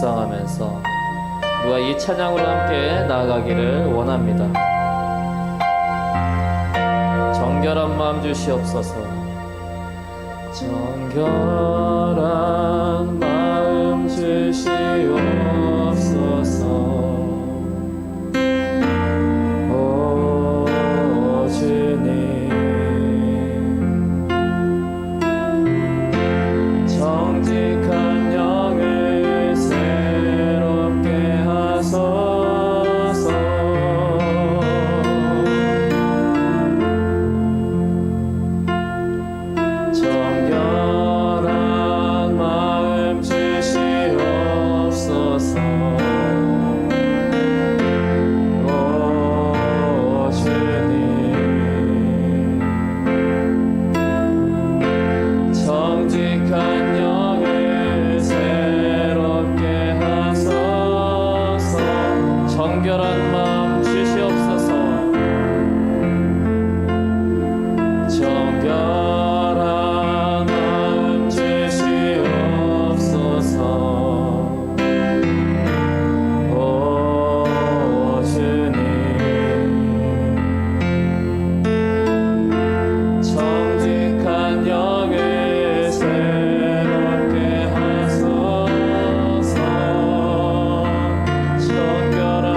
묵상하면서 우리가 이 찬양으로 함께 나아가기를 원합니다. 정결한 마음 주시옵소서. 정결한 마음 주시옵소서. 오 주님, 정직한 영을 새롭게 하소서. 정결한 마음 주시옵소서. 오 주님, 정직한 영을 새롭게 하소서. 정결한 마음 주시옵소서. 정결한 마음 주시옵소서. 오 주님, 정직한 영을 새롭게 하소서. 정결한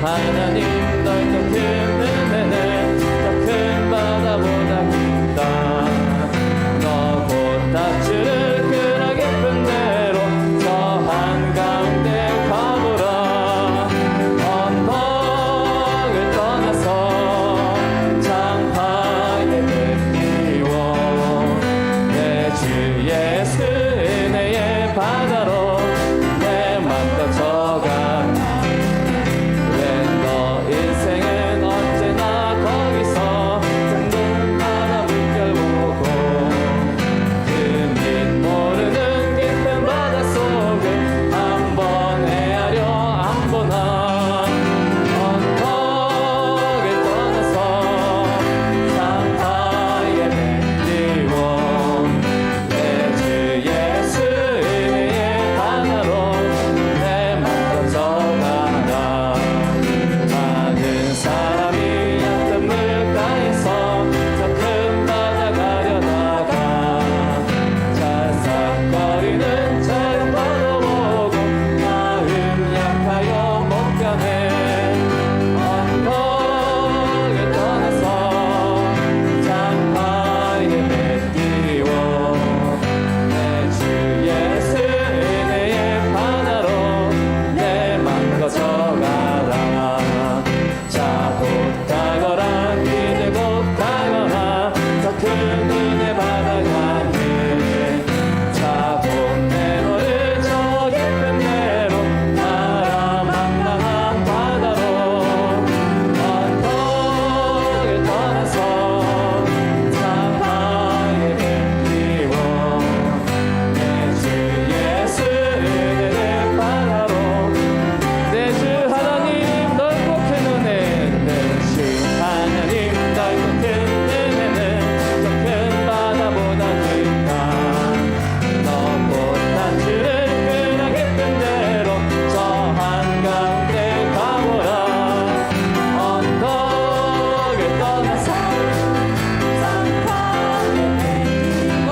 하나님 넓고 큰 은혜는 더 큰 바다보다 깊다. 너 곧 다주를 그라 깊은 대로 저 한가운데 가보라. 언덕을 떠나서 장파에 흩띄워 내 주 예수 은혜의 바다로 내 맘 걷혀가. 왜 너 인생은 언제나 거기서 둥근 바다 물결 보고 그 밑 모르는 깊은 바닷속을 한번 헤아려 안 보나. 언덕을 떠나서 장파에 뱉리워 내 주 예수 은혜의 바다로 내 맘 걷혀가라. 많은 사람이 얕은 물가에서 저 큰 바다 가려다가 찰싹거리는 저녁바다 보고 마음 약하여 못 가네. 언덕을 떠나서 장파에 뱉리워 내 주 예수 은혜의 바다로 내 맘 걷혀가라. 자 곧 가거라 이제 곧 가거라 더 큰 은혜 바다 향해. 자 곧 내 너를 저 깊은 데로 나라 망망한 바다로. 언덕을 떠나서 장파에 뱉리워 내 주 예수 은혜의 바다로. 내 주 하나님 넓고 큰 은혜 내 주 하나님 넓고 큰 은혜는 더 큰 바다보다 깊다. 너 곧 단주를 그나 깊은 데로 저 한가운데 가보라. 언덕을 떠나서 장파에 뱉리워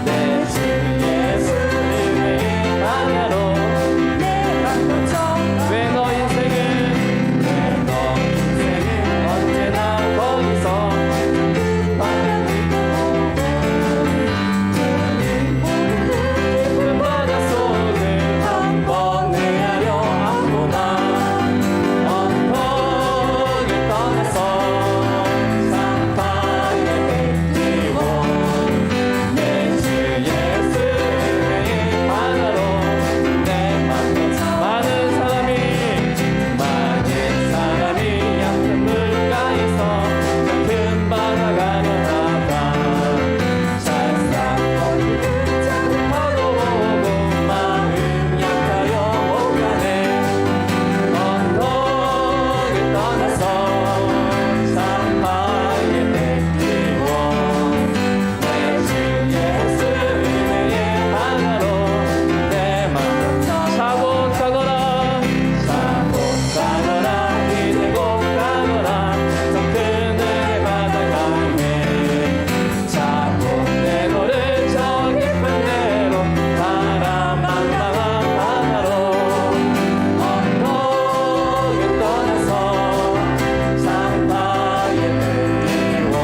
내 주 예수 은혜의 바다로 내 맘 걷혀가. 왜 너 인생은 언제나 거기서 깊은 바닷속을 한번 헤아려 안 보나. 언덕을 떠나서 장파에 뱉리워 내 주 예수 은혜의 바다로 내 맘 걷혀. 많은 사람이 얕은 물가에서 저 큰 바다 가려다가 찰싹거리는 작은 파도 보고 마음 약하여 못 가네. 언덕을 떠나서 장파에 뱉리워 내 주 예수 은혜의 바다로 내 맘 걷혀. 차고 가거라 차고 가거라 이제 곧 가거라 더 큰 은혜 바다 향해. 자 곧 내 너를 저 깊은 데로 바람 망망한 바다로. 언덕을 떠나서 장파에 뱉리워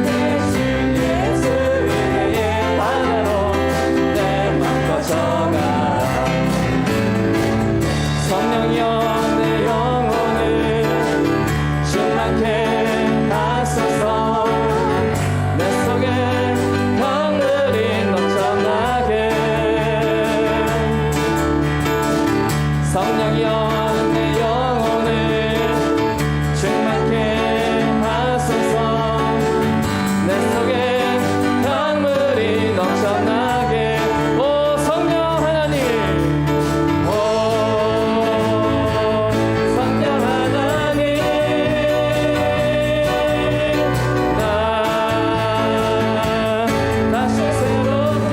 내 주 예수 은혜의 바다로 내 맘 걷혀가라. 성령이여 내 영혼을 충만케 하소서. 내 속에 강물이 넘쳐나게. 성령이여 내 영혼을 충만케 하소서. 내 속에 강물이 넘쳐나게. 오 성령 하나님 오 성령 하나님 나 다시 새롭게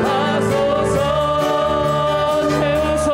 하소서. 채우소서.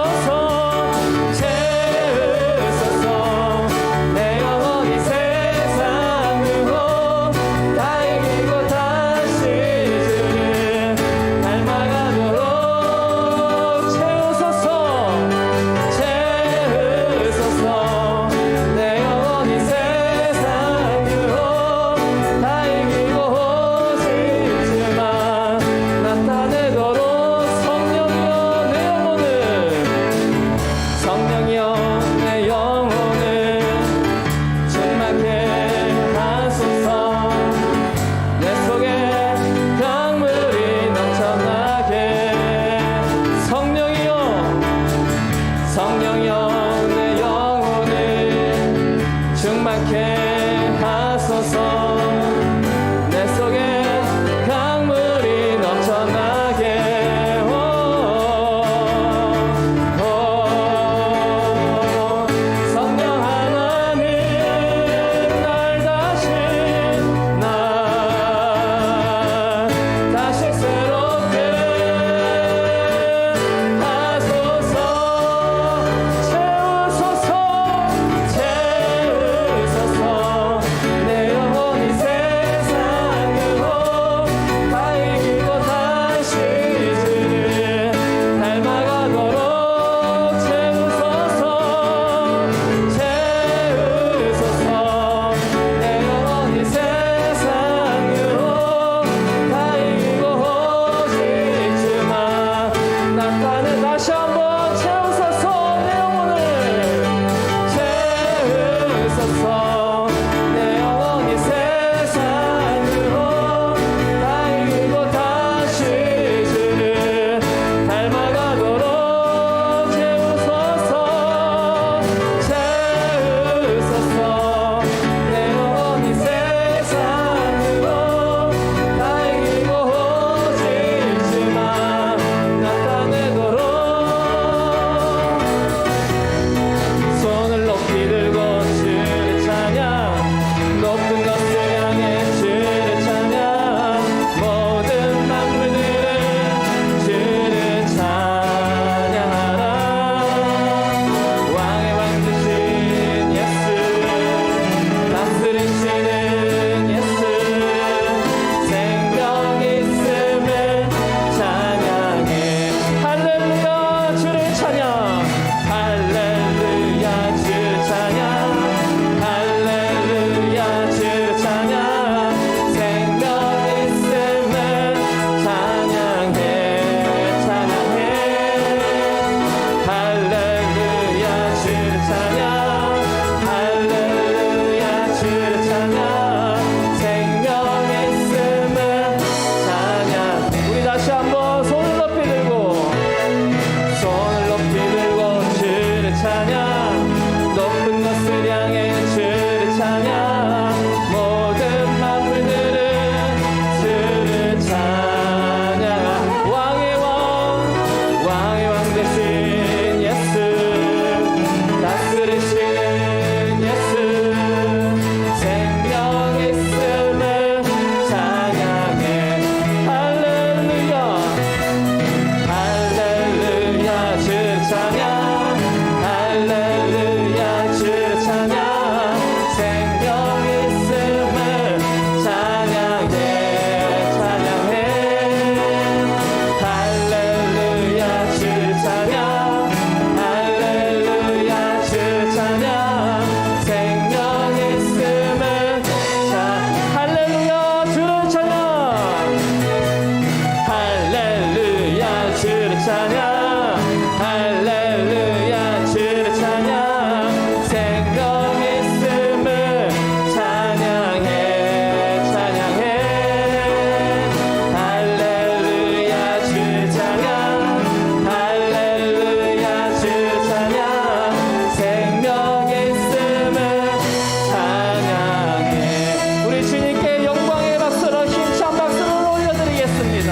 다시 한번 채우소서. 내 영혼을 채우소서. 내 영혼이 세상으로 다 이기고 다시 주를 닮아가도록 채우소서. 채우소서. 내 영혼이 세상으로 다 이기고 오직지만 나타내도록 손을 높이 들고 주를 찬양, 높은 것을 향해 주를 찬양, 모든 만물들은 주를 찬양하라. 왕의 왕 되신 예수, 다스리시는 예수, 생명 있음을 찬양해. 할렐루야 주를 찬양, 할렐루야 주를 찬양, 할렐루야 주를 찬양, 생명 있음을 찬양해. 찬양해. 할렐루야 주를 찬양, 할렐루야 주를 찬양, 생명 있음을 찬양. 우리 다시 한번 손을 높이 들고, 손을 높이 들고 주를 찬양, 높은 것을 향해 주를 찬양, 모든 만물들은 주를 찬양. 왕의 왕, 왕의 왕 되신 예수, 다스리시는 예수, 생명 있음을 찬양해. 할렐루야, 할렐루야 주를 찬양, 할렐루야 주를 찬양, 생명 있음을 찬양해. 찬양해. 할렐루야 주를 찬양, 할렐루야 주를 찬양, 생명 있음을 할렐루야 주를 찬양, 할렐루야 주를 찬양, 할렐루야 주를 찬양, 생명 있음을 찬양해. 찬양해. 할렐루야 주를 찬양, 할렐루야 주를 찬양, 생명 있음을 찬양해. 우리 주님께 영광의 박수로 힘찬 박수를 올려드리겠습니다.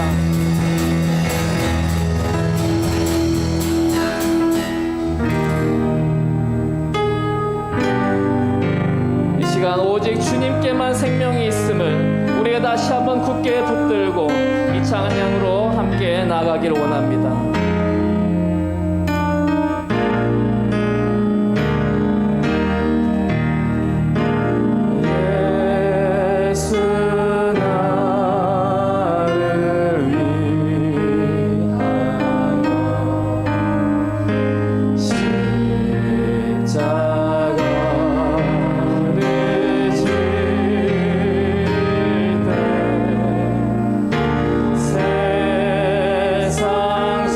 이 시간 오직 주님께만 생명이 있음을 우리가 다시 한번 굳게 붙들고 이 찬양으로 함께 나가기를 원합니다. 예수 나를 위하여 십자가를 질 때 세상 죄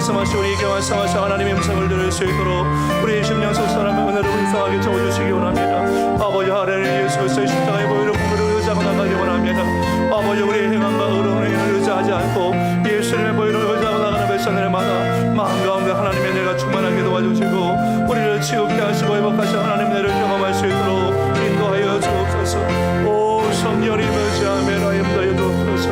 말씀하시 우리에게 말씀하시 하나님의 음성을 들을 수 있도록 우리의 심령 속 사람의 은혜를 불쌍하게 채워주시기 원합니다. 아버지 하나님 예수 그리스도의 십자가의 보혈을 몸으로 의지하고 나가기 원합니다. 아버지 우리의 행함과 의로운 행위를 의지하지 않고 예수님의 보혈을 의지하고 나가는 백성들마다 마음 가운데 하나님의 은혜가 충만하게 도와주시고 우리를 치유케 하시고 회복하신 하나님의 은혜를 경험할 수 있도록 인도하여 주옵소서. 오 성령님 의지하며 나임다여 주옵소서.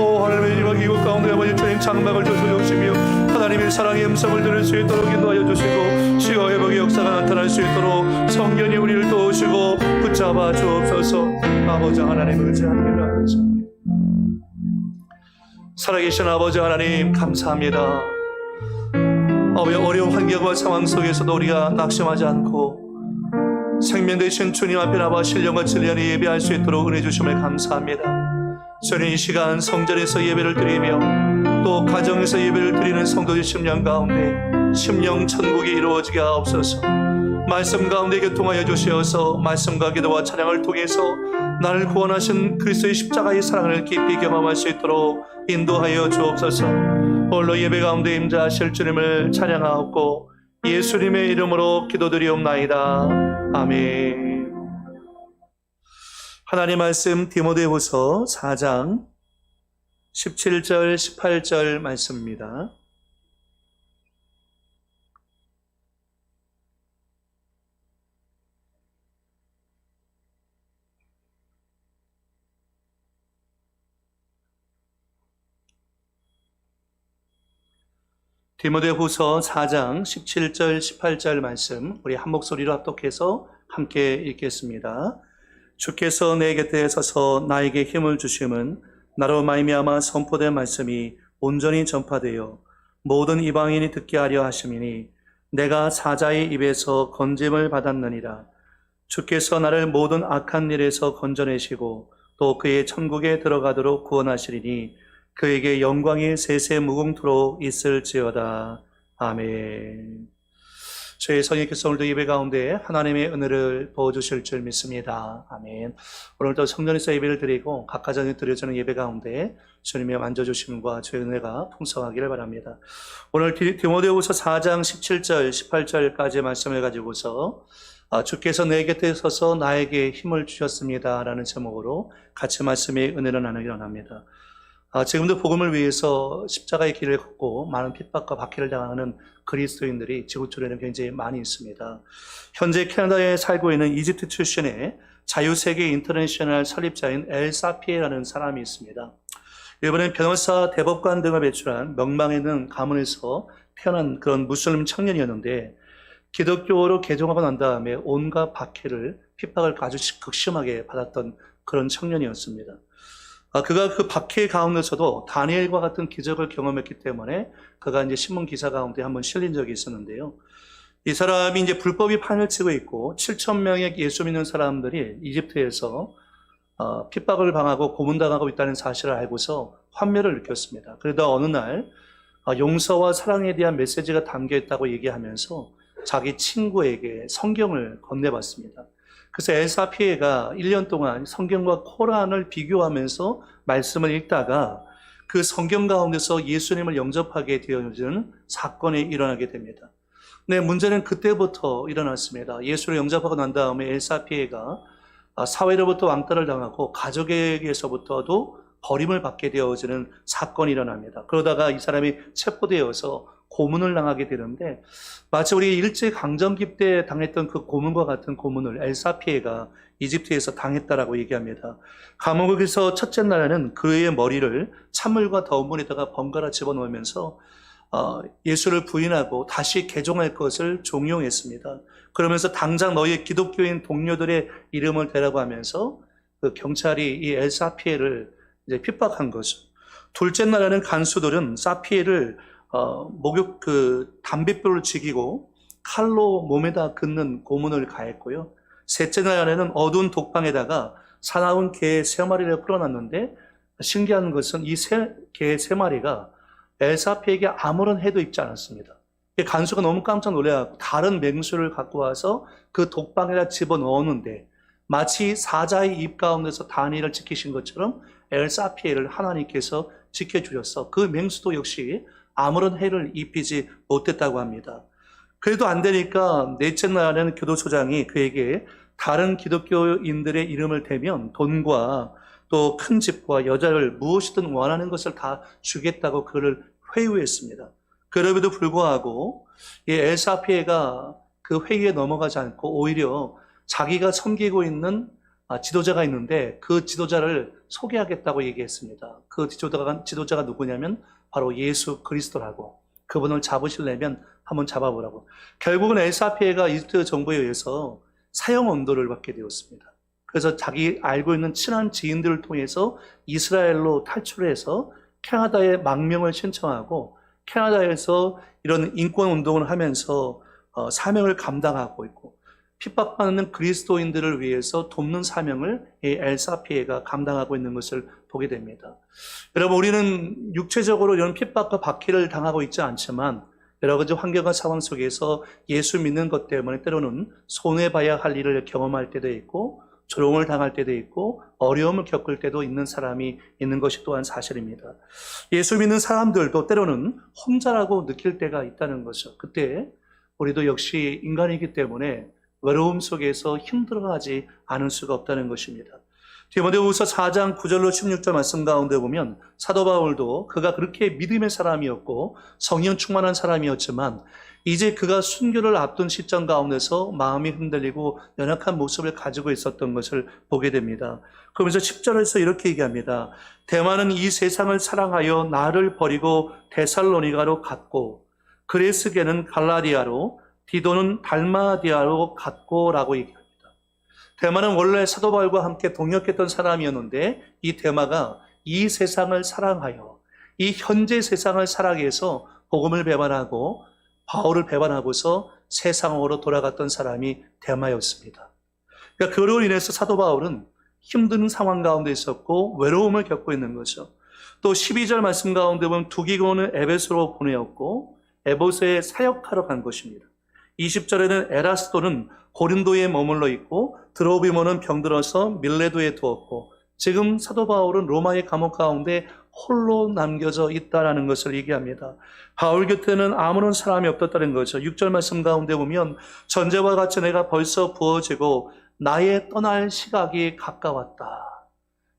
오 하나님의 이방 이곳 가운데 아버지 주님 장막을 주시옵시며 하나님의 사랑의 음성을 들을 수 있도록 인도하여 주시고 치유 회복의 역사가 나타날 수 있도록 성령이 우리를 도우시고 붙잡아 주옵소서. 아버지 하나님 의지합니다. 살아계신 아버지 하나님 감사합니다. 어려운 환경과 상황 속에서도 우리가 낙심하지 않고 생명 되신 주님 앞에 나와 신령과 진리 안에 예배할 수 있도록 은혜 주심을 감사합니다. 저는 이 시간 성전에서 예배를 드리며 또 가정에서 예배를 드리는 성도들 심령 가운데 심령 천국이 이루어지게 하옵소서. 말씀 가운데 교통하여 주시어서 말씀과 기도와 찬양을 통해서 나를 구원하신 그리스도의 십자가의 사랑을 깊이 경험할 수 있도록 인도하여 주옵소서. 홀로 예배 가운데 임재하실 주님을 찬양하옵고 예수님의 이름으로 기도드리옵나이다. 아멘. 하나님 말씀 디모데후서 4장 17절 18절 말씀입니다. 디모데후서 4장 17절 18절 말씀 우리 한 목소리로 합독해서 함께 읽겠습니다. 주께서 내 곁에 서서 나에게 힘을 주심은 나로 말미암아 선포된 말씀이 온전히 전파되어 모든 이방인이 듣게 하려 하심이니 내가 사자의 입에서 건짐을 받았느니라. 주께서 나를 모든 악한 일에서 건져내시고 또 그의 천국에 들어가도록 구원하시리니 그에게 영광이 세세 무궁토록 있을지어다. 아멘. 저희 성령께서 오늘도 예배 가운데 하나님의 은혜를 부어주실 줄 믿습니다. 아멘. 오늘도 성전에서 예배를 드리고 각 가정에 드려지는 예배 가운데 주님의 만져주심과 주의 은혜가 풍성하기를 바랍니다. 오늘 디모데후서 4장 17절 18절까지의 말씀을 가지고서 주께서 내 곁에 서서 나에게 힘을 주셨습니다 라는 제목으로 같이 말씀의 은혜를 나누기 원합니다. 지금도 복음을 위해서 십자가의 길을 걷고 많은 핍박과 박해를 당하는 그리스도인들이 지구촌에는 굉장히 많이 있습니다. 현재 캐나다에 살고 있는 이집트 출신의 자유세계 인터내셔널 설립자인 엘 사피에라는 사람이 있습니다. 이번엔 변호사, 대법관 등을 배출한 명망 있는 가문에서 태어난 그런 무슬림 청년이었는데 기독교로 개종하고 난 다음에 온갖 박해를 핍박을 아주 극심하게 받았던 그런 청년이었습니다. 그가 그 박해 가운데서도 다니엘과 같은 기적을 경험했기 때문에 그가 이제 신문 기사 가운데 한번 실린 적이 있었는데요. 이 사람이 이제 불법이 판을 치고 있고 7천 명의 예수 믿는 사람들이 이집트에서 핍박을 당하고 고문당하고 있다는 사실을 알고서 환멸을 느꼈습니다. 그러다 어느 날 용서와 사랑에 대한 메시지가 담겨 있다고 얘기하면서 자기 친구에게 성경을 건네봤습니다. 그래서 엘사피에가 1년 동안 성경과 코란을 비교하면서 말씀을 읽다가 그 성경 가운데서 예수님을 영접하게 되어지는 사건이 일어나게 됩니다. 네, 문제는 그때부터 일어났습니다. 예수를 영접하고 난 다음에 엘사피에가 사회로부터 왕따를 당하고 가족에게서부터도 버림을 받게 되어지는 사건이 일어납니다. 그러다가 이 사람이 체포되어서 고문을 당하게 되는데 마치 우리 일제강점기 때 당했던 그 고문과 같은 고문을 엘사피에가 이집트에서 당했다라고 얘기합니다. 감옥에서 첫째 날에는 그의 머리를 찬물과 더운 물에다가 번갈아 집어넣으면서 예수를 부인하고 다시 개종할 것을 종용했습니다. 그러면서 당장 너희의 기독교인 동료들의 이름을 대라고 하면서 그 경찰이 이 엘사피에를 이제 핍박한 거죠. 둘째 날에는 간수들은 사피에를 목욕 담뱃불을 지기고 칼로 몸에다 긋는 고문을 가했고요. 셋째 날에는 어두운 독방에다가 사나운 개 3마리를 풀어놨는데 신기한 것은 이 개 3마리가 엘사피에게 아무런 해도 입지 않았습니다. 간수가 너무 깜짝 놀라서 다른 맹수를 갖고 와서 그 독방에다 집어넣었는데 마치 사자의 입 가운데서 다니엘을 지키신 것처럼 엘사피에를 하나님께서 지켜주셨어. 그 맹수도 역시 아무런 해를 입히지 못했다고 합니다. 그래도 안 되니까 넷째 날에는 교도소장이 그에게 다른 기독교인들의 이름을 대면 돈과 또 큰 집과 여자를 무엇이든 원하는 것을 다 주겠다고 그를 회유했습니다. 그럼에도 불구하고 이 엘사피에가 그 회유에 넘어가지 않고 오히려 자기가 섬기고 있는 지도자가 있는데 그 지도자를 소개하겠다고 얘기했습니다. 그 지도자가 누구냐면 바로 예수 그리스도라고, 그분을 잡으시려면 한번 잡아보라고. 결국은 엘사피에가 이집트 정부에 의해서 사형 언도를 받게 되었습니다. 그래서 자기 알고 있는 친한 지인들을 통해서 이스라엘로 탈출해서 캐나다에 망명을 신청하고 캐나다에서 이런 인권 운동을 하면서 사명을 감당하고 있고 핍박받는 그리스도인들을 위해서 돕는 사명을 이 엘사피에가 감당하고 있는 것을 보게 됩니다. 여러분, 우리는 육체적으로 이런 핍박과 박해를 당하고 있지 않지만 여러 가지 환경과 상황 속에서 예수 믿는 것 때문에 때로는 손해봐야 할 일을 경험할 때도 있고 조롱을 당할 때도 있고 어려움을 겪을 때도 있는 사람이 있는 것이 또한 사실입니다. 예수 믿는 사람들도 때로는 혼자라고 느낄 때가 있다는 거죠. 그때 우리도 역시 인간이기 때문에 외로움 속에서 힘들어하지 않을 수가 없다는 것입니다. 디모데후서 4장 9절로 16절 말씀 가운데 보면 사도 바울도 그가 그렇게 믿음의 사람이었고 성령 충만한 사람이었지만 이제 그가 순교를 앞둔 시점 가운데서 마음이 흔들리고 연약한 모습을 가지고 있었던 것을 보게 됩니다. 그러면서 10절에서 이렇게 얘기합니다. 대만은 이 세상을 사랑하여 나를 버리고 데살로니가로 갔고 그레스게는 갈라디아로 디도는 달마디아로 갔고라고 얘기합니다. 데마는 원래 사도 바울과 함께 동역했던 사람이었는데 이 데마가 이 세상을 사랑하여 이 현재 세상을 사랑해서 복음을 배반하고 바울을 배반하고서 세상으로 돌아갔던 사람이 데마였습니다. 그러니까 그로 인해서 사도 바울은 힘든 상황 가운데 있었고 외로움을 겪고 있는 거죠. 또 12절 말씀 가운데 보면 두기고는 에베소로 보내었고 에베소에 사역하러 간 것입니다. 20절에는 에라스도는 고린도에 머물러 있고 드로비모는 병들어서 밀레도에 두었고 지금 사도 바울은 로마의 감옥 가운데 홀로 남겨져 있다라는 것을 얘기합니다. 바울 곁에는 아무런 사람이 없었다는 거죠. 6절 말씀 가운데 보면 전제와 같이 내가 벌써 부어지고 나의 떠날 시각이 가까웠다.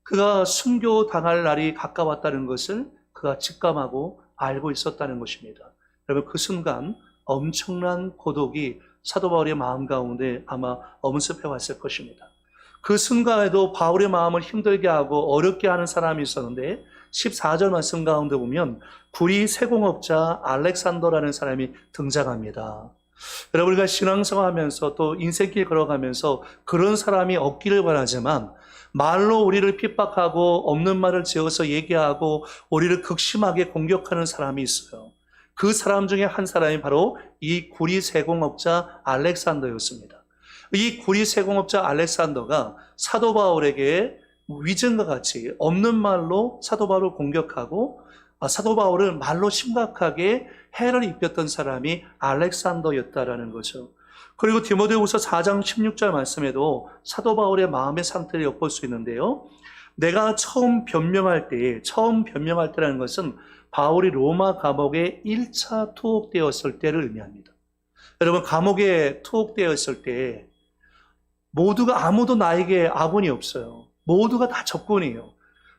그가 순교당할 날이 가까웠다는 것을 그가 직감하고 알고 있었다는 것입니다. 여러분, 그 순간 엄청난 고독이 사도 바울의 마음 가운데 아마 엄습해 왔을 것입니다. 그 순간에도 바울의 마음을 힘들게 하고 어렵게 하는 사람이 있었는데 14절 말씀 가운데 보면 구리 세공업자 알렉산더라는 사람이 등장합니다. 여러분, 우리가 신앙생활하면서 또 인생길 걸어가면서 그런 사람이 없기를 바라지만 말로 우리를 핍박하고 없는 말을 지어서 얘기하고 우리를 극심하게 공격하는 사람이 있어요. 그 사람 중에 한 사람이 바로 이 구리 세공업자 알렉산더였습니다. 이 구리 세공업자 알렉산더가 사도 바울에게 위증과 같이 없는 말로 사도 바울을 공격하고 사도 바울을 말로 심각하게 해를 입혔던 사람이 알렉산더였다라는 거죠. 그리고 디모데후서 4장 16절 말씀에도 사도 바울의 마음의 상태를 엿볼 수 있는데요. 내가 처음 변명할 때라는 것은 바울이 로마 감옥에 1차 투옥되었을 때를 의미합니다. 여러분, 감옥에 투옥되었을 때 모두가 아무도 나에게 아군이 없어요. 모두가 다 적군이에요.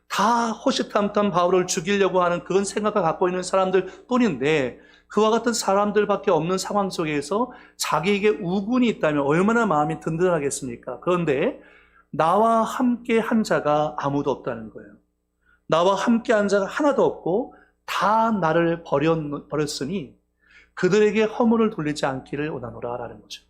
다 호시탐탐 바울을 죽이려고 하는 그런 생각을 갖고 있는 사람들 뿐인데 그와 같은 사람들밖에 없는 상황 속에서 자기에게 우군이 있다면 얼마나 마음이 든든하겠습니까? 그런데 나와 함께 한 자가 아무도 없다는 거예요. 나와 함께 한 자가 하나도 없고 다 나를 버렸으니 그들에게 허물을 돌리지 않기를 원하노라라는 거죠.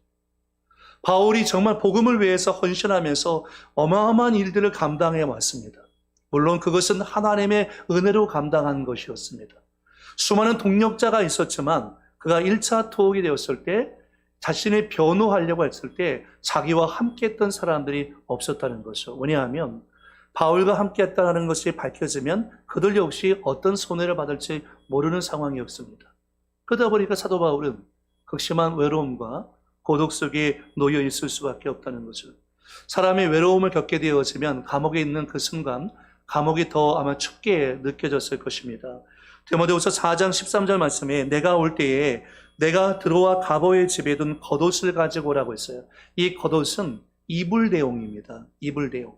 바울이 정말 복음을 위해서 헌신하면서 어마어마한 일들을 감당해 왔습니다. 물론 그것은 하나님의 은혜로 감당한 것이었습니다. 수많은 동력자가 있었지만 그가 1차 투옥이 되었을 때 자신을 변호하려고 했을 때 자기와 함께했던 사람들이 없었다는 거죠. 왜냐하면 바울과 함께했다는 것이 밝혀지면 그들 역시 어떤 손해를 받을지 모르는 상황이었습니다. 그러다 보니까 사도 바울은 극심한 외로움과 고독 속에 놓여 있을 수밖에 없다는 거죠. 사람이 외로움을 겪게 되어지면 감옥에 있는 그 순간 감옥이 더 아마 춥게 느껴졌을 것입니다. 디모데후서 4장 13절 말씀에 내가 올 때에 내가 들어와 가버의 집에 둔 겉옷을 가지고 오라고 했어요. 이 겉옷은 이불 대용입니다. 이불 대용.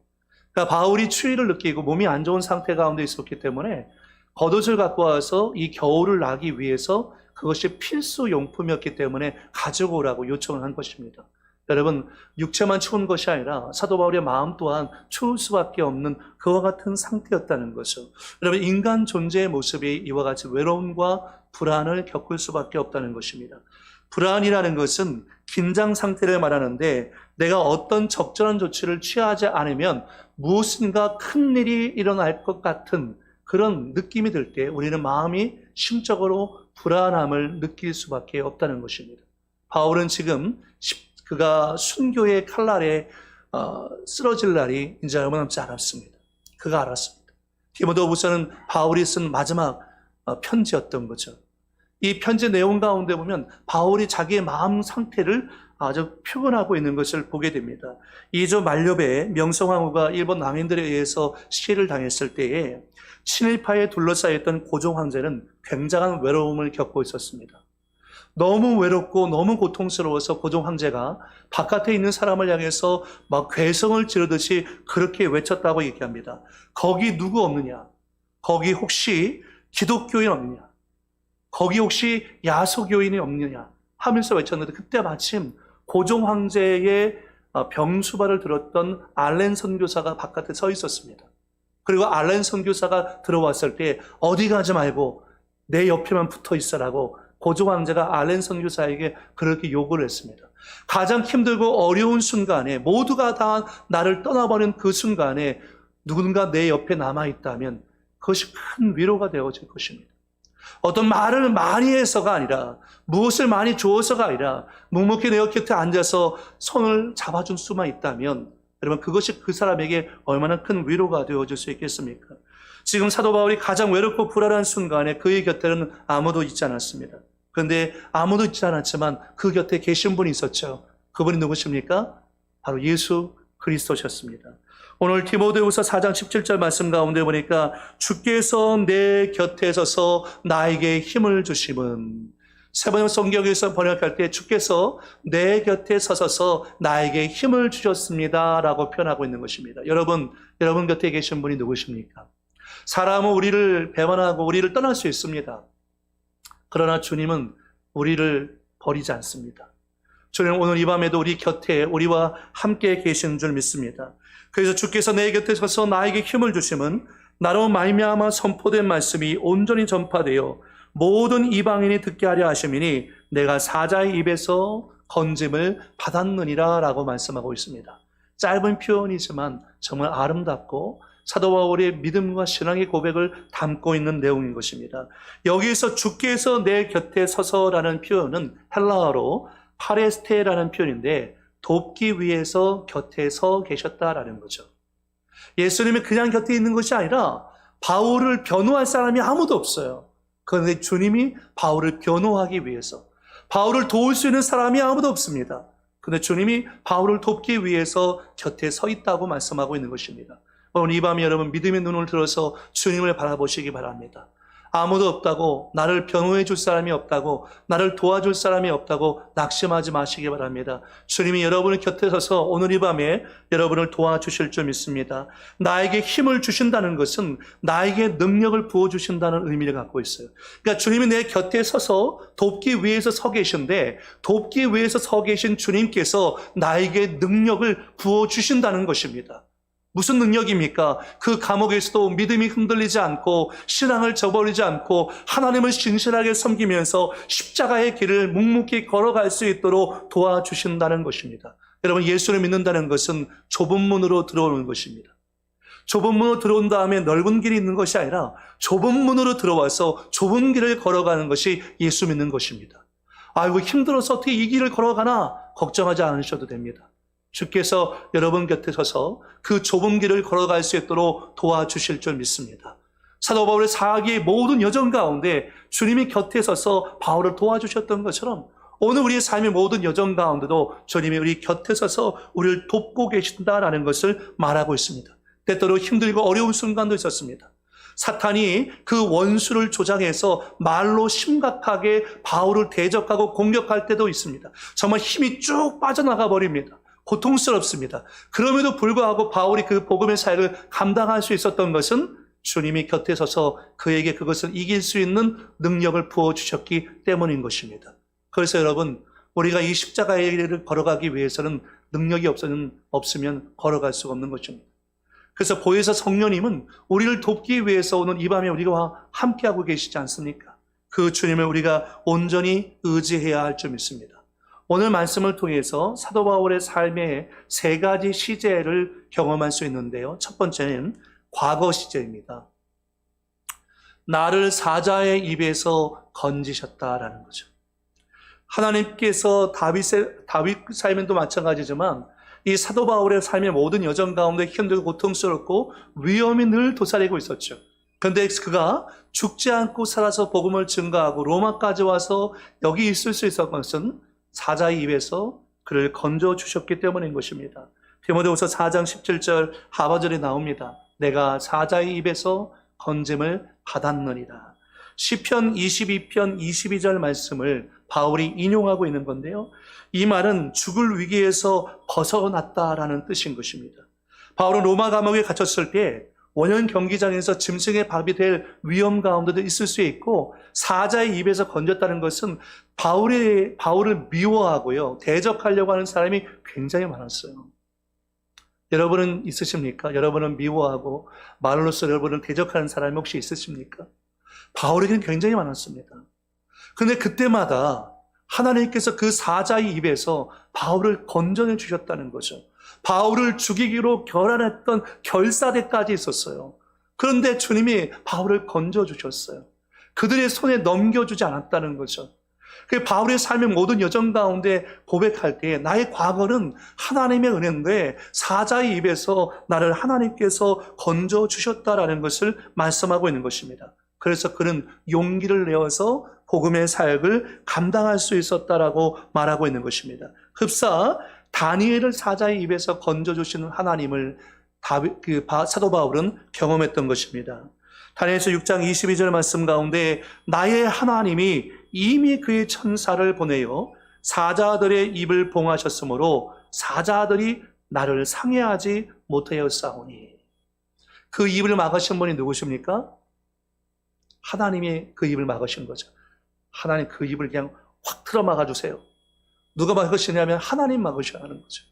그러니까 바울이 추위를 느끼고 몸이 안 좋은 상태 가운데 있었기 때문에 겉옷을 갖고 와서 이 겨울을 나기 위해서 그것이 필수 용품이었기 때문에 가지고 오라고 요청을 한 것입니다. 여러분, 육체만 추운 것이 아니라 사도 바울의 마음 또한 추울 수밖에 없는 그와 같은 상태였다는 거죠. 여러분, 인간 존재의 모습이 이와 같이 외로움과 불안을 겪을 수밖에 없다는 것입니다. 불안이라는 것은 긴장 상태를 말하는데 내가 어떤 적절한 조치를 취하지 않으면 무엇인가 큰 일이 일어날 것 같은 그런 느낌이 들 때 우리는 마음이 심적으로 불안함을 느낄 수밖에 없다는 것입니다. 바울은 지금 그가 순교의 칼날에 쓰러질 날이 이제 얼마 남지 않았습니다. 그가 알았습니다. 디모데후서는 바울이 쓴 마지막 편지였던 거죠. 이 편지 내용 가운데 보면 바울이 자기의 마음 상태를 아주 표현하고 있는 것을 보게 됩니다. 2조 만료배 명성황후가 일본 낭인들에 의해서 시해를 당했을 때에 친일파에 둘러싸였던 고종 황제는 굉장한 외로움을 겪고 있었습니다. 너무 외롭고 너무 고통스러워서 고종 황제가 바깥에 있는 사람을 향해서 막 괴성을 지르듯이 그렇게 외쳤다고 얘기합니다. 거기 누구 없느냐? 거기 혹시 기독교인 없느냐? 거기 혹시 야소교인이 없느냐? 하면서 외쳤는데 그때 마침 고종 황제의 병수발을 들었던 알렌 선교사가 바깥에 서 있었습니다. 그리고 알렌 선교사가 들어왔을 때 어디 가지 말고 내 옆에만 붙어 있어라고 고종 황제가 알렌 선교사에게 그렇게 요구를 했습니다. 가장 힘들고 어려운 순간에 모두가 다 나를 떠나버린 그 순간에 누군가 내 옆에 남아있다면 그것이 큰 위로가 되어질 것입니다. 어떤 말을 많이 해서가 아니라 무엇을 많이 주어서가 아니라 묵묵히 내 곁에 앉아서 손을 잡아줄 수만 있다면 여러분 그것이 그 사람에게 얼마나 큰 위로가 되어질 수 있겠습니까? 지금 사도 바울이 가장 외롭고 불안한 순간에 그의 곁에는 아무도 있지 않았습니다. 그런데 아무도 있지 않았지만 그 곁에 계신 분이 있었죠. 그분이 누구십니까? 바로 예수 그리스도셨습니다. 오늘 디모데후서 4장 17절 말씀 가운데 보니까 주께서 내 곁에 서서 나에게 힘을 주심은 세번역 성경에서 번역할 때 주께서 내 곁에 서서 나에게 힘을 주셨습니다 라고 표현하고 있는 것입니다. 여러분 곁에 계신 분이 누구십니까? 사람은 우리를 배반하고 우리를 떠날 수 있습니다. 그러나 주님은 우리를 버리지 않습니다. 주님 오늘 이 밤에도 우리 곁에 우리와 함께 계시는 줄 믿습니다. 그래서 주께서 내 곁에 서서 나에게 힘을 주심은 나로 말미암아 선포된 말씀이 온전히 전파되어 모든 이방인이 듣게 하려 하심이니 내가 사자의 입에서 건짐을 받았느니라 라고 말씀하고 있습니다. 짧은 표현이지만 정말 아름답고 사도 바울의 믿음과 신앙의 고백을 담고 있는 내용인 것입니다. 여기에서 주께서 내 곁에 서서라는 표현은 헬라어로 파레스테라는 표현인데 돕기 위해서 곁에 서 계셨다라는 거죠. 예수님이 그냥 곁에 있는 것이 아니라 바울을 변호할 사람이 아무도 없어요. 그런데 주님이 바울을 변호하기 위해서 바울을 도울 수 있는 사람이 아무도 없습니다. 그런데 주님이 바울을 돕기 위해서 곁에 서 있다고 말씀하고 있는 것입니다. 오늘 이 밤에 여러분 믿음의 눈을 들어서 주님을 바라보시기 바랍니다. 아무도 없다고, 나를 변호해 줄 사람이 없다고, 나를 도와줄 사람이 없다고 낙심하지 마시기 바랍니다. 주님이 여러분의 곁에 서서 오늘 이 밤에 여러분을 도와주실 줄 믿습니다. 나에게 힘을 주신다는 것은 나에게 능력을 부어주신다는 의미를 갖고 있어요. 그러니까 주님이 내 곁에 서서 돕기 위해서 서 계신데 돕기 위해서 서 계신 주님께서 나에게 능력을 부어주신다는 것입니다. 무슨 능력입니까? 그 감옥에서도 믿음이 흔들리지 않고 신앙을 저버리지 않고 하나님을 신실하게 섬기면서 십자가의 길을 묵묵히 걸어갈 수 있도록 도와주신다는 것입니다. 여러분 예수를 믿는다는 것은 좁은 문으로 들어오는 것입니다. 좁은 문으로 들어온 다음에 넓은 길이 있는 것이 아니라 좁은 문으로 들어와서 좁은 길을 걸어가는 것이 예수 믿는 것입니다. 아이고 힘들어서 어떻게 이 길을 걸어가나 걱정하지 않으셔도 됩니다. 주께서 여러분 곁에 서서 그 좁은 길을 걸어갈 수 있도록 도와주실 줄 믿습니다. 사도 바울의 사역의 모든 여정 가운데 주님이 곁에 서서 바울을 도와주셨던 것처럼 오늘 우리의 삶의 모든 여정 가운데도 주님이 우리 곁에 서서 우리를 돕고 계신다라는 것을 말하고 있습니다. 때때로 힘들고 어려운 순간도 있었습니다. 사탄이 그 원수를 조장해서 말로 심각하게 바울을 대적하고 공격할 때도 있습니다. 정말 힘이 쭉 빠져나가 버립니다. 고통스럽습니다. 그럼에도 불구하고 바울이 그 복음의 사역을 감당할 수 있었던 것은 주님이 곁에 서서 그에게 그것을 이길 수 있는 능력을 부어주셨기 때문인 것입니다. 그래서 여러분, 우리가 이 십자가의 길을 걸어가기 위해서는 능력이 없으면 걸어갈 수가 없는 것입니다. 그래서 보혜사 성령님은 우리를 돕기 위해서 오늘 이 밤에 우리와 함께하고 계시지 않습니까? 그 주님을 우리가 온전히 의지해야 할 줄 믿습니다. 오늘 말씀을 통해서 사도 바울의 삶의 세 가지 시제를 경험할 수 있는데요. 첫 번째는 과거 시제입니다. 나를 사자의 입에서 건지셨다라는 거죠. 하나님께서 다윗 삶에도 마찬가지지만 이 사도 바울의 삶의 모든 여정 가운데 힘들고 고통스럽고 위험이 늘 도사리고 있었죠. 그런데 그가 죽지 않고 살아서 복음을 증거하고 로마까지 와서 여기 있을 수 있었던 것은 사자의 입에서 그를 건져주셨기 때문인 것입니다. 디모데후서 4장 17절 하반절에 나옵니다. 내가 사자의 입에서 건짐을 받았느니라. 시편 22편 22절 말씀을 바울이 인용하고 있는 건데요. 이 말은 죽을 위기에서 벗어났다라는 뜻인 것입니다. 바울은 로마 감옥에 갇혔을 때 원형 경기장에서 짐승의 밥이 될 위험 가운데도 있을 수 있고 사자의 입에서 건졌다는 것은 바울을 미워하고요. 대적하려고 하는 사람이 굉장히 많았어요. 여러분은 있으십니까? 여러분은 미워하고 말로써 여러분을 대적하는 사람이 혹시 있으십니까? 바울에게는 굉장히 많았습니다. 그런데 그때마다 하나님께서 그 사자의 입에서 바울을 건져내 주셨다는 거죠. 바울을 죽이기로 결단했던 결사대까지 있었어요. 그런데 주님이 바울을 건져주셨어요. 그들의 손에 넘겨주지 않았다는 거죠. 바울의 삶의 모든 여정 가운데 고백할 때 나의 과거는 하나님의 은혜인데 사자의 입에서 나를 하나님께서 건져주셨다라는 것을 말씀하고 있는 것입니다. 그래서 그는 용기를 내어서 복음의 사역을 감당할 수 있었다라고 말하고 있는 것입니다. 흡사 다니엘을 사자의 입에서 건져주시는 하나님을 사도 바울은 경험했던 것입니다. 다니엘서 6장 22절 말씀 가운데 나의 하나님이 이미 그의 천사를 보내어 사자들의 입을 봉하셨으므로 사자들이 나를 상해하지 못하였사오니. 그 입을 막으신 분이 누구십니까? 하나님이 그 입을 막으신 거죠. 하나님 그 입을 그냥 확 틀어 막아주세요. 누가 막으시냐면 하나님 막으셔야 하는 거죠.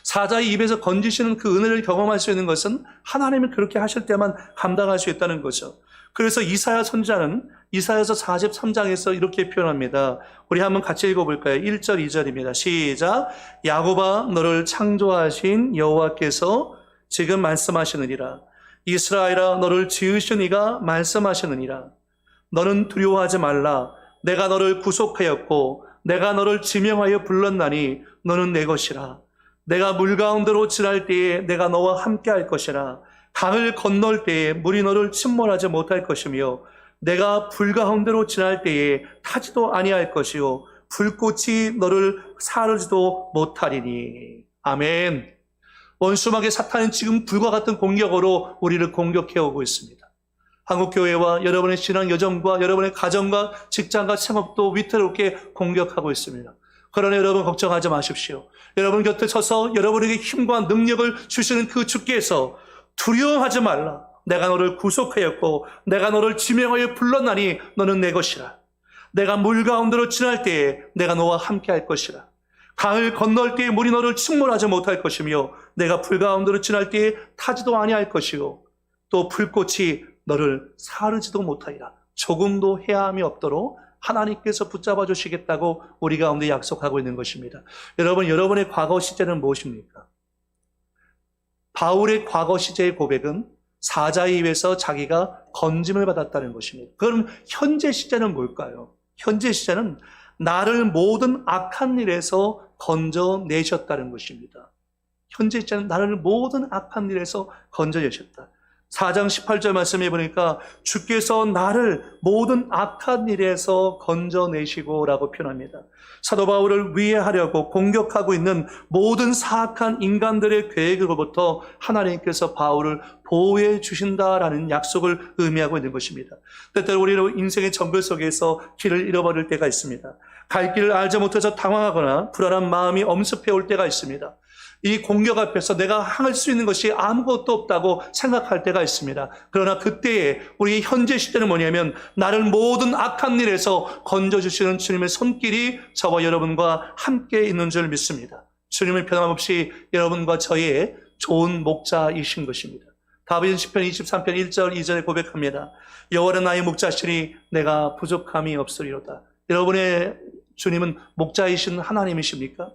사자의 입에서 건지시는 그 은혜를 경험할 수 있는 것은 하나님이 그렇게 하실 때만 감당할 수 있다는 거죠. 그래서 이사야 선지자는 이사야서 43장에서 이렇게 표현합니다. 우리 한번 같이 읽어볼까요? 1절 2절입니다. 시작. 야곱아 너를 창조하신 여호와께서 지금 말씀하시느니라. 이스라엘아 너를 지으신 이가 말씀하시느니라. 너는 두려워하지 말라. 내가 너를 구속하였고 내가 너를 지명하여 불렀나니 너는 내 것이라. 내가 물 가운데로 지날 때에 내가 너와 함께 할 것이라. 강을 건널 때에 물이 너를 침몰하지 못할 것이며 내가 불 가운데로 지날 때에 타지도 아니할 것이요 불꽃이 너를 사르지도 못하리니. 아멘. 원수막의 사탄은 지금 불과 같은 공격으로 우리를 공격해오고 있습니다. 한국교회와 여러분의 신앙 여정과 여러분의 가정과 직장과 생업도 위태롭게 공격하고 있습니다. 그러나 여러분 걱정하지 마십시오. 여러분 곁에 서서 여러분에게 힘과 능력을 주시는 그 주께서 두려워하지 말라. 내가 너를 구속하였고 내가 너를 지명하여 불렀나니 너는 내 것이라. 내가 물 가운데로 지날 때에 내가 너와 함께 할 것이라. 강을 건널 때에 물이 너를 침몰하지 못할 것이며 내가 불 가운데로 지날 때에 타지도 아니할 것이요 또 불꽃이 너를 사르지도 못하리라. 조금도 해함이 없도록 하나님께서 붙잡아 주시겠다고 우리 가운데 약속하고 있는 것입니다. 여러분, 여러분의 과거 시제는 무엇입니까? 바울의 과거 시제의 고백은 사자의 입에서 자기가 건짐을 받았다는 것입니다. 그럼 현재 시제는 뭘까요? 현재 시제는 나를 모든 악한 일에서 건져내셨다는 것입니다. 현재 시제는 나를 모든 악한 일에서 건져내셨다. 4장 18절 말씀해 보니까 주께서 나를 모든 악한 일에서 건져내시고 라고 표현합니다. 사도 바울을 위해하려고 공격하고 있는 모든 사악한 인간들의 계획으로부터 하나님께서 바울을 보호해 주신다라는 약속을 의미하고 있는 것입니다. 때때로 우리는 인생의 정글 속에서 길을 잃어버릴 때가 있습니다. 갈 길을 알지 못해서 당황하거나 불안한 마음이 엄습해 올 때가 있습니다. 이 공격 앞에서 내가 향할 수 있는 것이 아무것도 없다고 생각할 때가 있습니다. 그러나 그때에 우리의 현재 시대는 뭐냐면 나를 모든 악한 일에서 건져주시는 주님의 손길이 저와 여러분과 함께 있는 줄 믿습니다. 주님은 변함없이 여러분과 저의 좋은 목자이신 것입니다. 다윗은 시편 23편 1절 2절에 고백합니다. 여호와는 나의 목자시니 내가 부족함이 없으리로다. 여러분의 주님은 목자이신 하나님이십니까?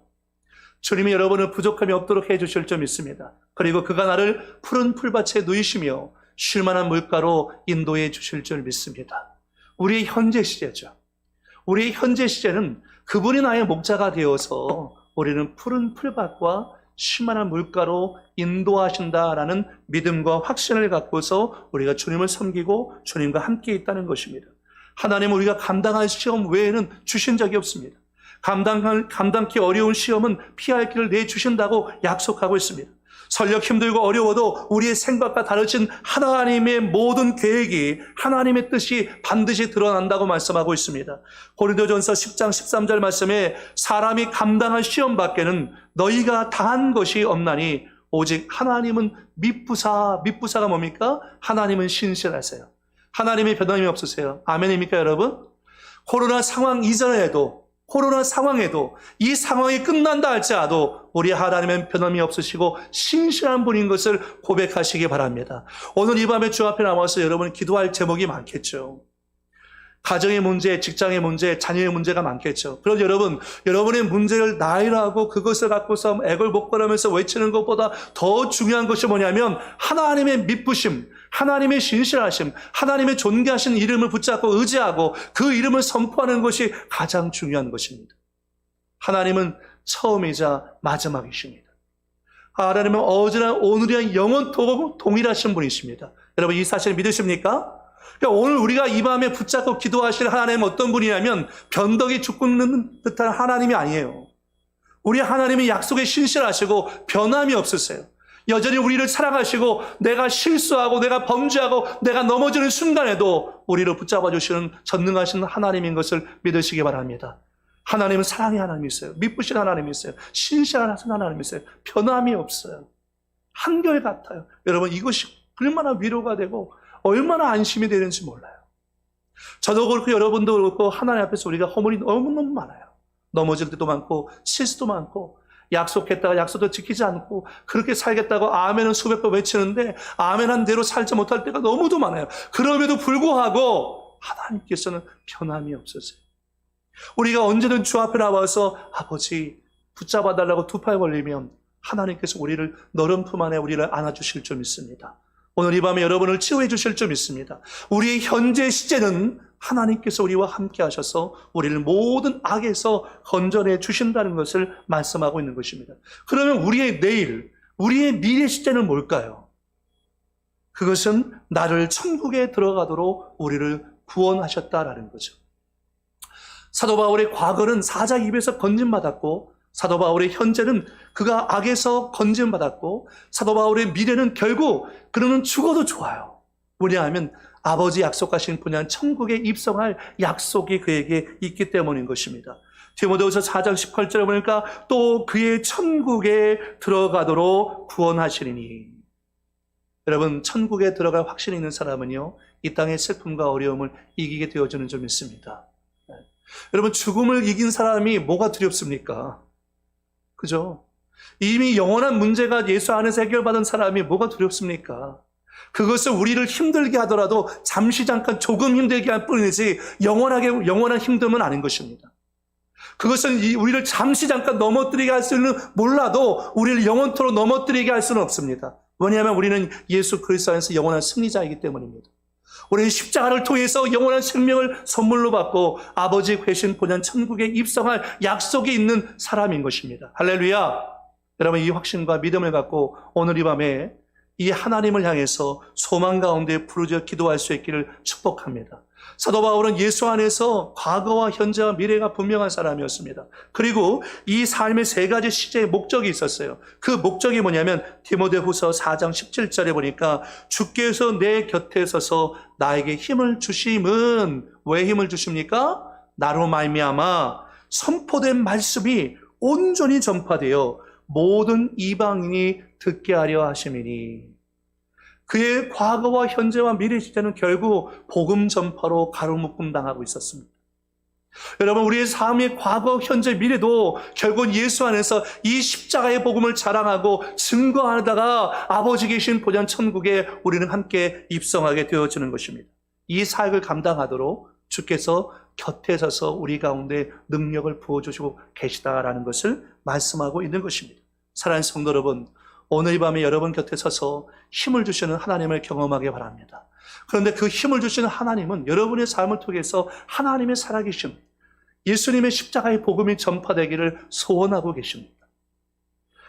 주님이 여러분을 부족함이 없도록 해주실 줄 믿습니다. 그리고 그가 나를 푸른 풀밭에 누이시며 쉴만한 물가로 인도해 주실 줄 믿습니다. 우리의 현재 시제죠. 우리의 현재 시제는 그분이 나의 목자가 되어서 우리는 푸른 풀밭과 쉴만한 물가로 인도하신다라는 믿음과 확신을 갖고서 우리가 주님을 섬기고 주님과 함께 있다는 것입니다. 하나님은 우리가 감당할 시험 외에는 주신 적이 없습니다. 감당기 어려운 시험은 피할 길을 내주신다고 약속하고 있습니다. 설령 힘들고 어려워도 우리의 생각과 다르신 하나님의 모든 계획이 하나님의 뜻이 반드시 드러난다고 말씀하고 있습니다. 고린도전서 10장 13절 말씀에 사람이 감당할 시험 밖에는 너희가 당한 것이 없나니 오직 하나님은 미쁘사가 뭡니까? 하나님은 신실하세요. 하나님의 변함이 없으세요. 아멘입니까 여러분? 코로나 상황에도 이 상황이 끝난다 할지라도 우리 하나님은 변함이 없으시고 신실한 분인 것을 고백하시기 바랍니다. 오늘 이 밤에 주 앞에 나와서 여러분 기도할 제목이 많겠죠. 가정의 문제, 직장의 문제, 자녀의 문제가 많겠죠. 그럼 여러분의 문제를 나열하고 그것을 갖고서 애걸복걸하면서 외치는 것보다 더 중요한 것이 뭐냐면 하나님의 미쁘심, 하나님의 신실하심, 하나님의 존귀하신 이름을 붙잡고 의지하고 그 이름을 선포하는 것이 가장 중요한 것입니다. 하나님은 처음이자 마지막이십니다. 하나님은 어제나 오늘이나 영원토록 동일하신 분이십니다. 여러분 이 사실을 믿으십니까? 그러니까 오늘 우리가 이 밤에 붙잡고 기도하실 하나님은 어떤 분이냐면 변덕이 죽는 듯한 하나님이 아니에요. 우리 하나님이 약속에 신실하시고 변함이 없으세요. 여전히 우리를 사랑하시고 내가 실수하고 내가 범죄하고 내가 넘어지는 순간에도 우리를 붙잡아 주시는 전능하신 하나님인 것을 믿으시기 바랍니다. 하나님은 사랑의 하나님이세요. 미쁘신 하나님이세요. 신실한 하나님이세요. 변함이 없어요. 한결같아요. 여러분 이것이 얼마나 위로가 되고 얼마나 안심이 되는지 몰라요. 저도 그렇고 여러분도 그렇고 하나님 앞에서 우리가 허물이 너무너무 많아요. 넘어질 때도 많고 실수도 많고 약속했다가 약속도 지키지 않고 그렇게 살겠다고 아멘은 수백 번 외치는데 아멘한 대로 살지 못할 때가 너무도 많아요. 그럼에도 불구하고 하나님께서는 변함이 없으세요. 우리가 언제든 주 앞에 나와서 아버지 붙잡아 달라고 두 팔 벌리면 하나님께서 우리를 너른 품 안에 우리를 안아주실 줄 믿습니다. 오늘 이 밤에 여러분을 치유해 주실 줄 믿습니다. 우리의 현재 시제는 하나님께서 우리와 함께 하셔서 우리를 모든 악에서 건져내 주신다는 것을 말씀하고 있는 것입니다. 그러면 우리의 내일, 우리의 미래 시제는 뭘까요? 그것은 나를 천국에 들어가도록 우리를 구원하셨다라는 거죠. 사도 바울의 과거는 사자 입에서 건진받았고 사도 바울의 현재는 그가 악에서 건진받았고 사도 바울의 미래는 결국 그는 죽어도 좋아요. 왜냐하면 아버지 약속하신 분야는 천국에 입성할 약속이 그에게 있기 때문인 것입니다. 디모데후서 4장 18절에 보니까 또 그의 천국에 들어가도록 구원하시리니. 여러분 천국에 들어갈 확신이 있는 사람은요 이 땅의 슬픔과 어려움을 이기게 되어주는 줄 믿습니다. 여러분 죽음을 이긴 사람이 뭐가 두렵습니까? 그죠? 이미 영원한 문제가 예수 안에서 해결받은 사람이 뭐가 두렵습니까? 그것을 우리를 힘들게 하더라도 잠시 잠깐 조금 힘들게 할 뿐이지 영원한 힘듦은 아닌 것입니다. 그것은 우리를 잠시 잠깐 넘어뜨리게 할 수는 몰라도 우리를 영원토록 넘어뜨리게 할 수는 없습니다. 왜냐하면 우리는 예수 그리스도 안에서 영원한 승리자이기 때문입니다. 우리는 십자가를 통해서 영원한 생명을 선물로 받고 아버지 계신 본연 천국에 입성할 약속이 있는 사람인 것입니다. 할렐루야! 여러분 이 확신과 믿음을 갖고 오늘 이 밤에 이 하나님을 향해서 소망 가운데 부르짖어 기도할 수 있기를 축복합니다. 사도 바울은 예수 안에서 과거와 현재와 미래가 분명한 사람이었습니다. 그리고 이 삶의 세 가지 시제의 목적이 있었어요. 그 목적이 뭐냐면 디모데후서 4장 17절에 보니까 주께서 내 곁에 서서 나에게 힘을 주심은, 왜 힘을 주십니까? 나로 말미암아 선포된 말씀이 온전히 전파되어 모든 이방인이 듣게 하려 하심이니. 그의 과거와 현재와 미래 시대는 결국 복음 전파로 가로묶음 당하고 있었습니다. 여러분, 우리의 삶의 과거, 현재, 미래도 결국 예수 안에서 이 십자가의 복음을 자랑하고 증거하다가 아버지 계신 보전 천국에 우리는 함께 입성하게 되어지는 것입니다. 이 사역을 감당하도록 주께서 곁에 서서 우리 가운데 능력을 부어주시고 계시다라는 것을 말씀하고 있는 것입니다. 사랑하는 성도 여러분, 오늘 이 밤에 여러분 곁에 서서 힘을 주시는 하나님을 경험하기 바랍니다. 그런데 그 힘을 주시는 하나님은 여러분의 삶을 통해서 하나님의 살아계심, 예수님의 십자가의 복음이 전파되기를 소원하고 계십니다.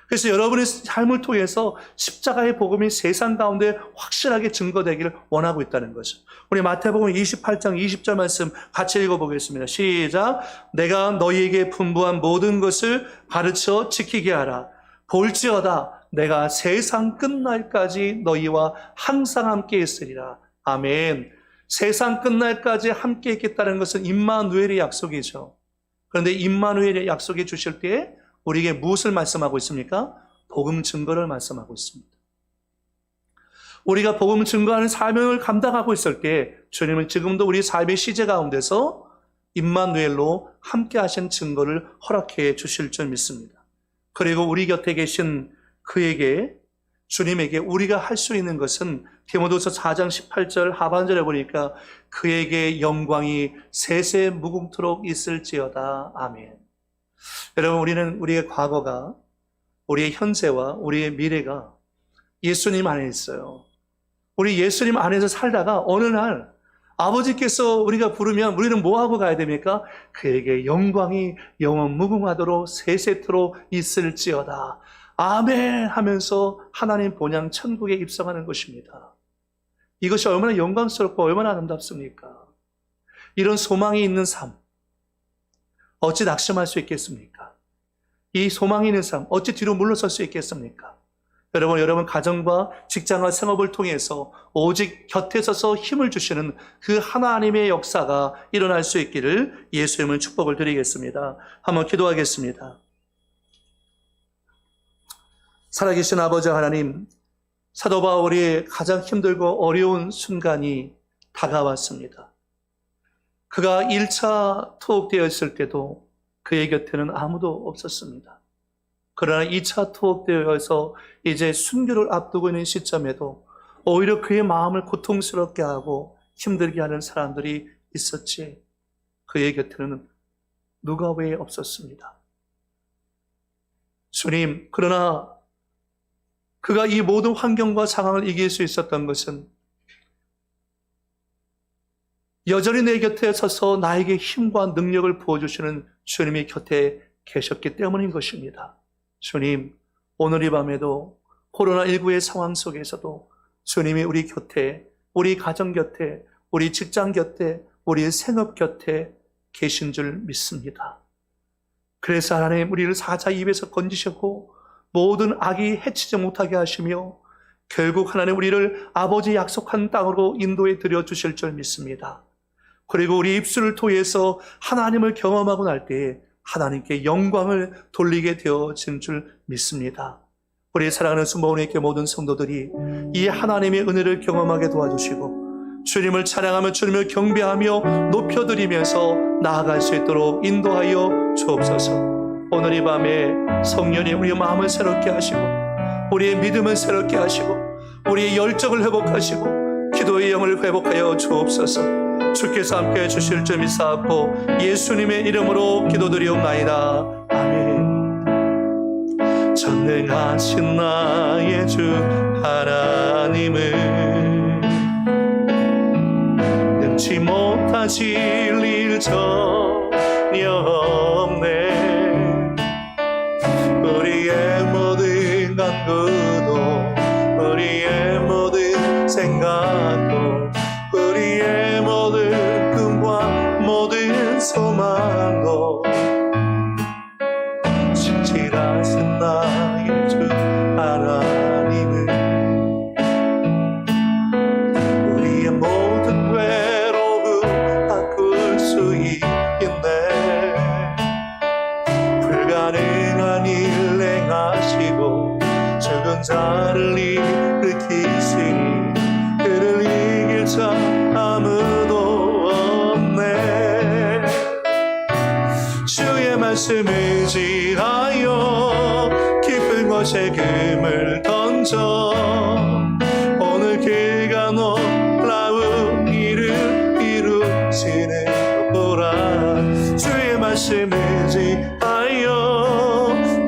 그래서 여러분의 삶을 통해서 십자가의 복음이 세상 가운데 확실하게 증거되기를 원하고 있다는 거죠. 우리 마태복음 28장 20절 말씀 같이 읽어보겠습니다. 시작. 내가 너희에게 분부한 모든 것을 가르쳐 지키게 하라. 볼지어다 내가 세상 끝날까지 너희와 항상 함께 있으리라. 아멘. 세상 끝날까지 함께 있겠다는 것은 임마누엘의 약속이죠. 그런데 임마누엘의 약속해 주실 때 우리에게 무엇을 말씀하고 있습니까? 복음 증거를 말씀하고 있습니다. 우리가 복음 증거하는 사명을 감당하고 있을 때 주님은 지금도 우리 삶의 시제 가운데서 임마누엘로 함께 하신 증거를 허락해 주실 줄 믿습니다. 그리고 우리 곁에 계신 그에게, 주님에게 우리가 할 수 있는 것은 디모데후서 4장 18절 하반절에 보니까 그에게 영광이 세세 무궁토록 있을지어다. 아멘. 여러분, 우리는 우리의 과거가, 우리의 현재와 우리의 미래가 예수님 안에 있어요. 우리 예수님 안에서 살다가 어느 날 아버지께서 우리가 부르면 우리는 뭐하고 가야 됩니까? 그에게 영광이 영원 무궁하도록 세세토록 있을지어다. 아멘 하면서 하나님 본향 천국에 입성하는 것입니다. 이것이 얼마나 영광스럽고 얼마나 아름답습니까? 이런 소망이 있는 삶, 어찌 낙심할 수 있겠습니까? 이 소망이 있는 삶, 어찌 뒤로 물러설 수 있겠습니까? 여러분 가정과 직장과 생업을 통해서 오직 곁에 서서 힘을 주시는 그 하나님의 역사가 일어날 수 있기를 예수님은 축복을 드리겠습니다. 한번 기도하겠습니다. 살아계신 아버지 하나님, 사도 바울이 가장 힘들고 어려운 순간이 다가왔습니다. 그가 1차 투옥되었을 때도 그의 곁에는 아무도 없었습니다. 그러나 2차 투옥되어서 이제 순교를 앞두고 있는 시점에도 오히려 그의 마음을 고통스럽게 하고 힘들게 하는 사람들이 있었지, 그의 곁에는 누가 왜 없었습니다. 주님, 그러나 그가 이 모든 환경과 상황을 이길 수 있었던 것은 여전히 내 곁에 서서 나에게 힘과 능력을 부어주시는 주님이 곁에 계셨기 때문인 것입니다. 주님, 오늘 이 밤에도 코로나19의 상황 속에서도 주님이 우리 곁에, 우리 가정 곁에, 우리 직장 곁에, 우리 생업 곁에 계신 줄 믿습니다. 그래서 하나님, 우리를 사자 입에서 건지셨고 모든 악이 해치지 못하게 하시며 결국 하나님 우리를 아버지 약속한 땅으로 인도해 드려 주실 줄 믿습니다. 그리고 우리 입술을 통해서 하나님을 경험하고 날 때에 하나님께 영광을 돌리게 되어진 줄 믿습니다. 우리 사랑하는 순복음교회 모든 성도들이 이 하나님의 은혜를 경험하게 도와주시고 주님을 찬양하며 주님을 경배하며 높여드리면서 나아갈 수 있도록 인도하여 주옵소서. 오늘 이 밤에 성령님 우리의 마음을 새롭게 하시고 우리의 믿음을 새롭게 하시고 우리의 열정을 회복하시고 기도의 영을 회복하여 주옵소서. 주께서 함께해 주실 줄 믿사옵고 예수님의 이름으로 기도드리옵나이다. 아멘. 전능하신 나의 주 하나님은 능치 못하실 일 전혀 없네. 우리의 모든 간구도 우리의 자를 일으키시니 그를 이길 자 아무도 없네. 주의 말씀 의지하여 깊은 곳에 금을 던져 오늘 그가 놀라운 일을 이루시는 보라. 주의 말씀 의지하여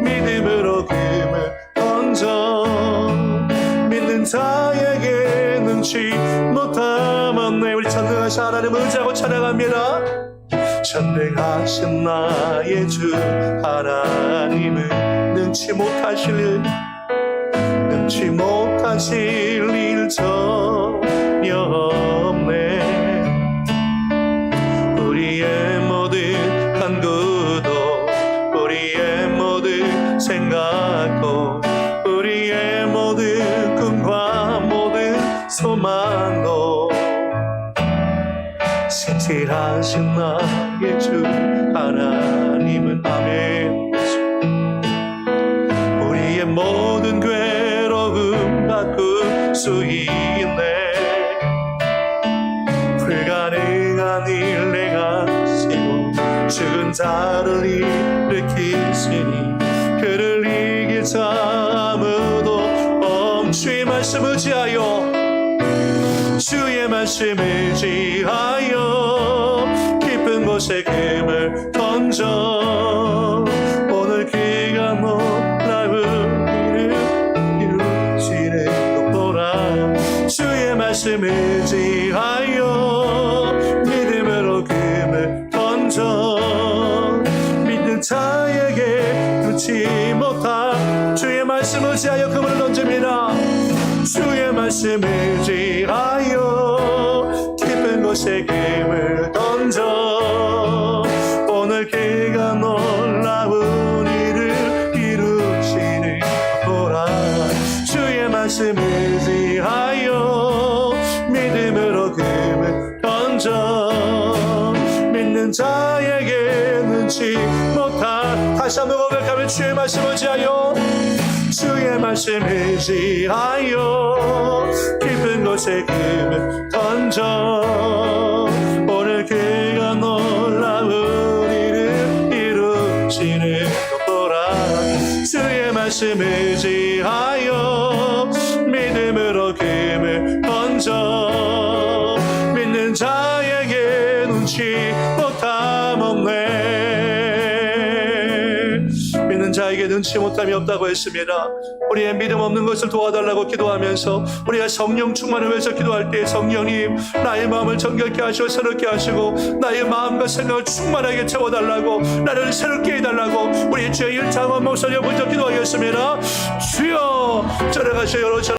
믿음으로 금을 던져 믿는 자에게 능치 못함은 내 우리 전능하신 하나님 의지하고 찬양합니다. 전능하신 나의 주 하나님은 능치 못하실 일 전혀 없네. 우리의 모든 간구도 우리의 모든 생각도 우리의 모든 꿈과 모든 소망도 신실하신 나의 주 하나님은 아멘. 우리의 모든 괴로움 바꿀 수 있네. 불가능한 일 내가시고 죽은 자를 일으키시니 그를 이길 자 아무도 주의 말씀 의지하여 주의 말씀 의지하여 깊은 곳에 금을 던져 오늘 그가 놀라운 일을 이루시는 보라. 주의 말씀 의지하여 믿음으로 금을 던져 믿는 자에게 놓지 못한 주의 말씀 의지하여 금을 던집니다. 주의 말씀 의지하여 깊은 곳에 금을 던져 오늘 그가 놀라운 일을 이루시는 보라. 주의 말씀 의지하여 믿음으로 금을 던져 믿는 자에게 눈치 못한 다시 한번 고백하며 주의 말씀 의지하여 주의 말씀 의지하여 깊은 곳에 금을 던져 오늘 그가 놀라운 일을 이루시는 보라. 주의 말씀 의지하여 믿음으로 금을 던져 믿는 자에게 눈치 못함 없네. 믿는 자에게 눈치 못함이 없다고 했습니다. 우리의 믿음 없는 것을 도와달라고 기도하면서 우리가 성령 충만을 위해서 기도할 때 성령님 나의 마음을 정결케 하시고 새롭게 하시고 나의 마음과 생각을 충만하게 채워달라고 나를 새롭게 해달라고 우리 주의 일창원 목소리에 먼저 기도하겠습니다. 주여 저를 가시어